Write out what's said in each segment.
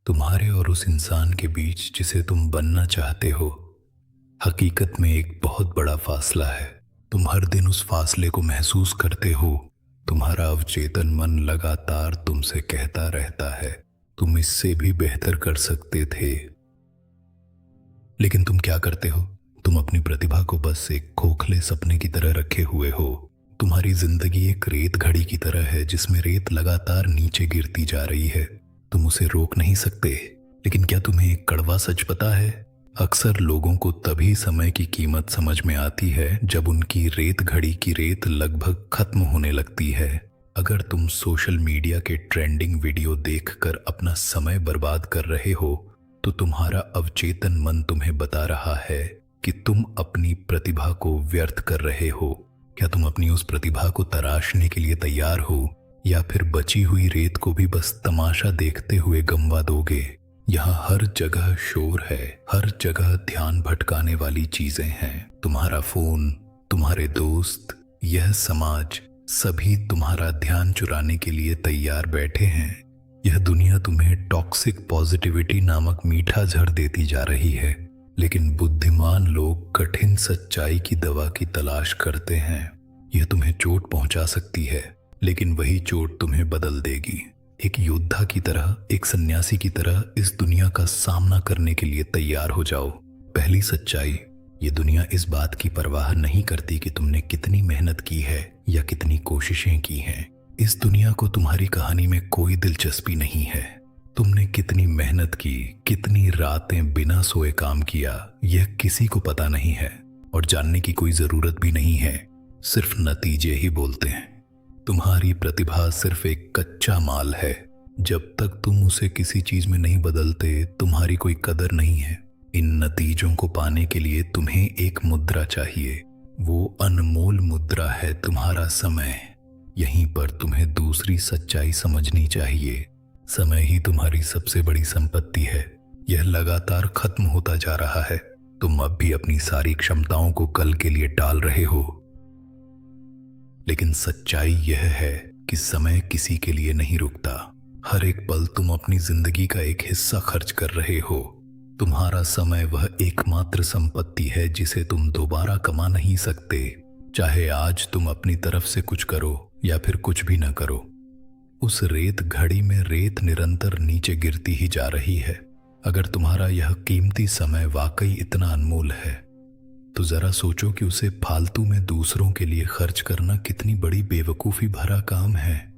तुम्हारे और उस इंसान के बीच जिसे तुम बनना चाहते हो, हकीकत में एक बहुत बड़ा फासला है। तुम हर दिन उस फासले को महसूस करते हो। तुम्हारा अवचेतन मन लगातार तुमसे कहता रहता है, तुम इससे भी बेहतर कर सकते थे। लेकिन तुम क्या करते हो? तुम अपनी प्रतिभा को बस एक खोखले सपने की तरह रखे हुए हो। तुम्हारी जिंदगी एक रेत घड़ी की तरह है जिसमें रेत लगातार नीचे गिरती जा रही है। तुम उसे रोक नहीं सकते। लेकिन क्या तुम्हें एक कड़वा सच पता है? अक्सर लोगों को तभी समय की कीमत समझ में आती है जब उनकी रेत घड़ी की रेत लगभग खत्म होने लगती है। अगर तुम सोशल मीडिया के ट्रेंडिंग वीडियो देखकर अपना समय बर्बाद कर रहे हो, तो तुम्हारा अवचेतन मन तुम्हें बता रहा है कि तुम अपनी प्रतिभा को व्यर्थ कर रहे हो। क्या तुम अपनी उस प्रतिभा को तराशने के लिए तैयार हो, या फिर बची हुई रेत को भी बस तमाशा देखते हुए गंवा दोगे? यहाँ हर जगह शोर है, हर जगह ध्यान भटकाने वाली चीजें हैं। तुम्हारा फोन, तुम्हारे दोस्त, यह समाज, सभी तुम्हारा ध्यान चुराने के लिए तैयार बैठे हैं। यह दुनिया तुम्हें टॉक्सिक पॉजिटिविटी नामक मीठा जहर देती जा रही है, लेकिन बुद्धिमान लोग कठिन सच्चाई की दवा की तलाश करते हैं। यह तुम्हें चोट पहुंचा सकती है, लेकिन वही चोट तुम्हें बदल देगी। एक योद्धा की तरह, एक सन्यासी की तरह इस दुनिया का सामना करने के लिए तैयार हो जाओ। पहली सच्चाई, ये दुनिया इस बात की परवाह नहीं करती कि तुमने कितनी मेहनत की है या कितनी कोशिशें की हैं। इस दुनिया को तुम्हारी कहानी में कोई दिलचस्पी नहीं है। तुमने कितनी मेहनत की, कितनी रातें बिना सोए काम किया, यह किसी को पता नहीं है और जानने की कोई जरूरत भी नहीं है। सिर्फ नतीजे ही बोलते हैं। तुम्हारी प्रतिभा सिर्फ एक कच्चा माल है। जब तक तुम उसे किसी चीज में नहीं बदलते, तुम्हारी कोई कदर नहीं है। इन नतीजों को पाने के लिए तुम्हें एक मुद्रा चाहिए। वो अनमोल मुद्रा है तुम्हारा समय। यहीं पर तुम्हें दूसरी सच्चाई समझनी चाहिए। समय ही तुम्हारी सबसे बड़ी संपत्ति है। यह लगातार खत्म होता जा रहा है। तुम अब भी अपनी सारी क्षमताओं को कल के लिए टाल रहे हो। लेकिन सच्चाई यह है कि समय किसी के लिए नहीं रुकता। हर एक पल तुम अपनी जिंदगी का एक हिस्सा खर्च कर रहे हो। तुम्हारा समय वह एकमात्र संपत्ति है जिसे तुम दोबारा कमा नहीं सकते। चाहे आज तुम अपनी तरफ से कुछ करो या फिर कुछ भी न करो, उस रेत घड़ी में रेत निरंतर नीचे गिरती ही जा रही है। अगर तुम्हारा यह कीमती समय वाकई इतना अनमोल है, तो जरा सोचो कि उसे फालतू में दूसरों के लिए खर्च करना कितनी बड़ी बेवकूफी भरा काम है।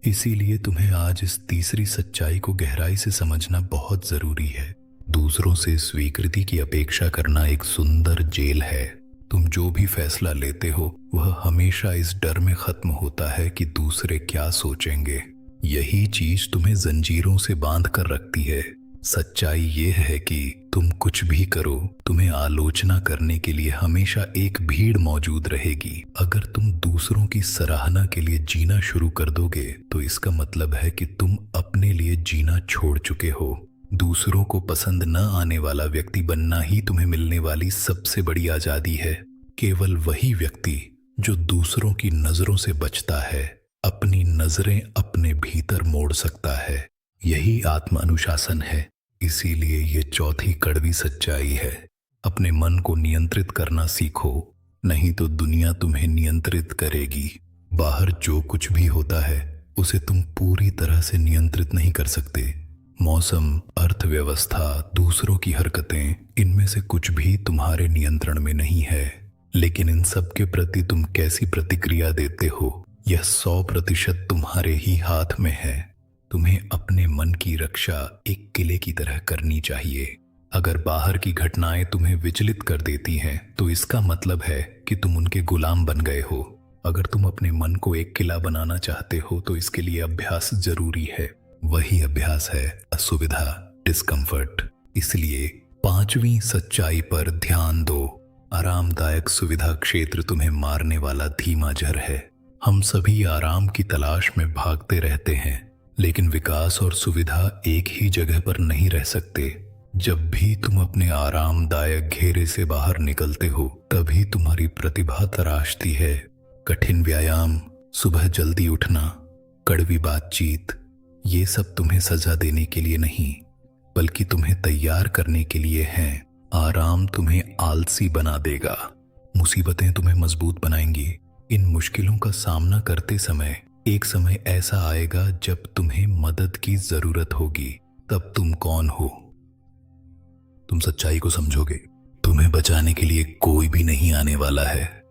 इसीलिए तुम्हें आज इस तीसरी सच्चाई को गहराई से समझना बहुत जरूरी है। दूसरों से स्वीकृति की अपेक्षा करना एक सुंदर जेल है। तुम जो भी फैसला लेते हो, वह हमेशा इस डर में खत्म होता है कि दूसरे क्या सोचेंगे। यही चीज तुम्हें जंजीरों से बांध कर रखती है। सच्चाई ये है कि तुम कुछ भी करो, तुम्हें आलोचना करने के लिए हमेशा एक भीड़ मौजूद रहेगी। अगर तुम दूसरों की सराहना के लिए जीना शुरू कर दोगे, तो इसका मतलब है कि तुम अपने लिए जीना छोड़ चुके हो। दूसरों को पसंद न आने वाला व्यक्ति बनना ही तुम्हें मिलने वाली सबसे बड़ी आजादी है। केवल वही व्यक्ति जो दूसरों की नजरों से बचता है, अपनी नजरें अपने भीतर मोड़ सकता है। यही आत्म अनुशासन है। इसीलिए ये चौथी कड़वी सच्चाई है। अपने मन को नियंत्रित करना सीखो, नहीं तो दुनिया तुम्हें नियंत्रित करेगी। बाहर जो कुछ भी होता है, उसे तुम पूरी तरह से नियंत्रित नहीं कर सकते। मौसम, अर्थव्यवस्था, दूसरों की हरकतें, इनमें से कुछ भी तुम्हारे नियंत्रण में नहीं है। लेकिन इन सब के प्रति तुम कैसी प्रतिक्रिया देते हो, यह 100% तुम्हारे ही हाथ में है। तुम्हें अपने मन की रक्षा एक किले की तरह करनी चाहिए। अगर बाहर की घटनाएं तुम्हें विचलित कर देती हैं, तो इसका मतलब है कि तुम उनके गुलाम बन गए हो। अगर तुम अपने मन को एक किला बनाना चाहते हो, तो इसके लिए अभ्यास जरूरी है। वही अभ्यास है असुविधा, डिस्कम्फर्ट। इसलिए 5वीं सच्चाई पर ध्यान दो। आरामदायक सुविधा क्षेत्र तुम्हें मारने वाला धीमा जहर है। हम सभी आराम की तलाश में भागते रहते हैं, लेकिन विकास और सुविधा एक ही जगह पर नहीं रह सकते। जब भी तुम अपने आरामदायक घेरे से बाहर निकलते हो, तभी तुम्हारी प्रतिभा तराशती है। कठिन व्यायाम, सुबह जल्दी उठना, कड़वी बातचीत, ये सब तुम्हें सजा देने के लिए नहीं, बल्कि तुम्हें तैयार करने के लिए हैं। आराम तुम्हें आलसी बना देगा, मुसीबतें तुम्हें मजबूत बनाएंगी। इन मुश्किलों का सामना करते समय एक समय ऐसा आएगा जब तुम्हें मदद की जरूरत होगी। तब तुम कौन हो? तुम सच्चाई को समझोगे। तुम्हें बचाने के लिए कोई भी नहीं आने वाला है।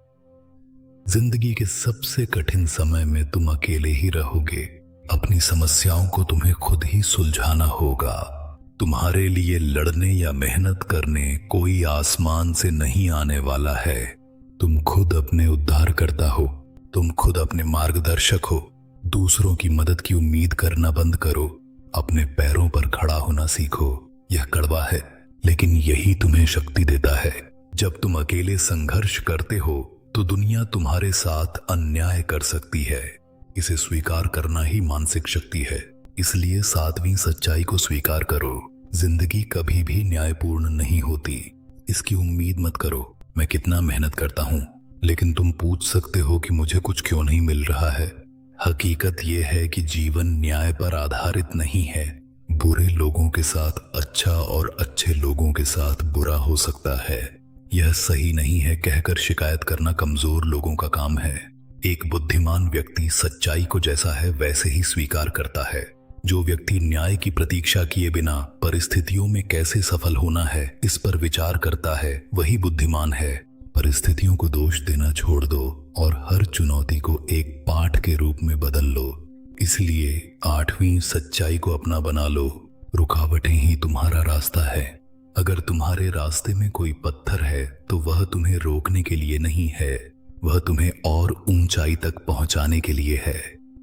जिंदगी के सबसे कठिन समय में तुम अकेले ही रहोगे। अपनी समस्याओं को तुम्हें खुद ही सुलझाना होगा। तुम्हारे लिए लड़ने या मेहनत करने कोई आसमान से नहीं आने वाला है। तुम खुद अपने उद्धारकर्ता हो। तुम खुद अपने मार्गदर्शक हो। दूसरों की मदद की उम्मीद करना बंद करो। अपने पैरों पर खड़ा होना सीखो। यह कड़वा है, लेकिन यही तुम्हें शक्ति देता है। जब तुम अकेले संघर्ष करते हो तो दुनिया तुम्हारे साथ अन्याय कर सकती है। इसे स्वीकार करना ही मानसिक शक्ति है। इसलिए सातवीं सच्चाई को स्वीकार करो। जिंदगी कभी भी न्यायपूर्ण नहीं होती। इसकी उम्मीद मत करो। मैं कितना मेहनत करता हूं, लेकिन तुम पूछ सकते हो कि मुझे कुछ क्यों नहीं मिल रहा है। हकीकत यह है कि जीवन न्याय पर आधारित नहीं है। बुरे लोगों के साथ अच्छा और अच्छे लोगों के साथ बुरा हो सकता है। यह सही नहीं है कहकर शिकायत करना कमजोर लोगों का काम है। एक बुद्धिमान व्यक्ति सच्चाई को जैसा है वैसे ही स्वीकार करता है। जो व्यक्ति न्याय की प्रतीक्षा किए बिना परिस्थितियों में कैसे सफल होना है इस पर विचार करता है, वही बुद्धिमान है। परिस्थितियों को दोष देना छोड़ दो और हर चुनौती को एक पाठ के रूप में बदल लो। इसलिए आठवीं सच्चाई को अपना बना लो। रुकावटें ही तुम्हारा रास्ता है। अगर तुम्हारे रास्ते में कोई पत्थर है तो वह तुम्हें रोकने के लिए नहीं है, वह तुम्हें और ऊंचाई तक पहुंचाने के लिए है।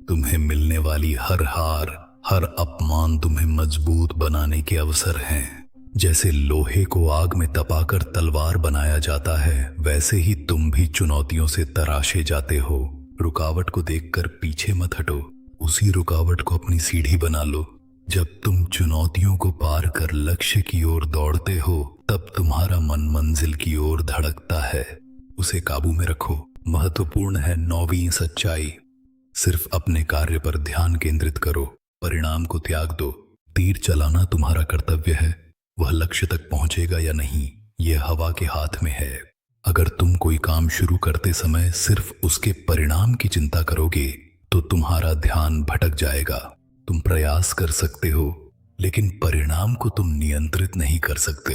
तुम्हें मिलने वाली हर हार, हर अपमान तुम्हें मजबूत बनाने के अवसर हैं। जैसे लोहे को आग में तपाकर तलवार बनाया जाता है, वैसे ही तुम भी चुनौतियों से तराशे जाते हो। रुकावट को देखकर पीछे मत हटो, उसी रुकावट को अपनी सीढ़ी बना लो। जब तुम चुनौतियों को पार कर लक्ष्य की ओर दौड़ते हो तब तुम्हारा मन मंजिल की ओर धड़कता है। उसे काबू में रखो। महत्वपूर्ण है नौवीं सच्चाई। सिर्फ अपने कार्य पर ध्यान केंद्रित करो, परिणाम को त्याग दो। तीर चलाना तुम्हारा कर्तव्य है। वह लक्ष्य तक पहुंचेगा या नहीं, यह हवा के हाथ में है। अगर तुम कोई काम शुरू करते समय सिर्फ उसके परिणाम की चिंता करोगे तो तुम्हारा ध्यान भटक जाएगा। तुम प्रयास कर सकते हो, लेकिन परिणाम को तुम नियंत्रित नहीं कर सकते।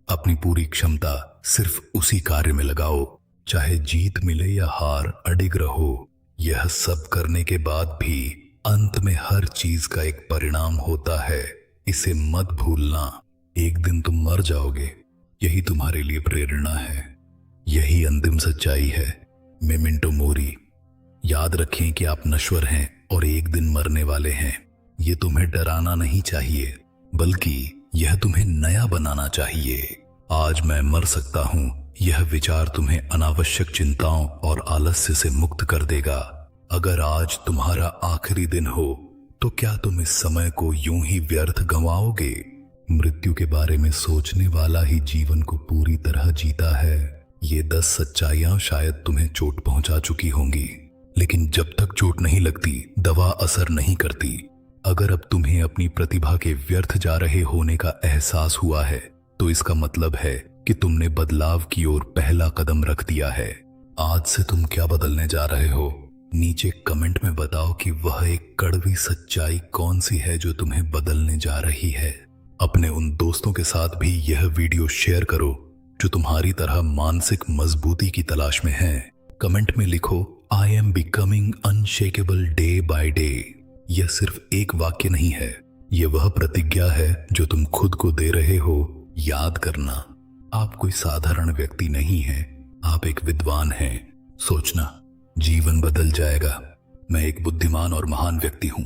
अपनी पूरी क्षमता सिर्फ उसी कार्य में लगाओ, चाहे जीत मिले या हार, अडिग रहो। यह सब करने के बाद भी अंत में हर चीज का एक परिणाम होता है, इसे मत भूलना। एक दिन तुम मर जाओगे, यही तुम्हारे लिए प्रेरणा है। यही अंतिम सच्चाई है। Memento mori. याद रखें कि आप नश्वर हैं और एक दिन मरने वाले हैं। ये तुम्हें डराना नहीं चाहिए, बल्कि यह तुम्हें नया बनाना चाहिए। आज मैं मर सकता हूं, यह विचार तुम्हें अनावश्यक चिंताओं और आलस्य से मुक्त कर देगा। अगर आज तुम्हारा आखिरी दिन हो तो क्या तुम इस समय को यूं ही व्यर्थ गंवाओगे? मृत्यु के बारे में सोचने वाला ही जीवन को पूरी तरह जीता है। ये 10 सच्चाइयां शायद तुम्हें चोट पहुंचा चुकी होंगी, लेकिन जब तक चोट नहीं लगती दवा असर नहीं करती। अगर अब तुम्हें अपनी प्रतिभा के व्यर्थ जा रहे होने का एहसास हुआ है तो इसका मतलब है कि तुमने बदलाव की ओर पहला कदम रख दिया है। आज से तुम क्या बदलने जा रहे हो? नीचे कमेंट में बताओ कि वह एक कड़वी सच्चाई कौन सी है जो तुम्हें बदलने जा रही है। अपने उन दोस्तों के साथ भी यह वीडियो शेयर करो जो तुम्हारी तरह मानसिक मजबूती की तलाश में हैं। कमेंट में लिखो, I am becoming unshakeable day by day. यह सिर्फ एक वाक्य नहीं है, यह वह प्रतिज्ञा है जो तुम खुद को दे रहे हो। याद करना, आप कोई साधारण व्यक्ति नहीं हैं, आप एक विद्वान हैं। सोचना, जीवन बदल जाएगा। मैं एक बुद्धिमान और महान व्यक्ति हूं।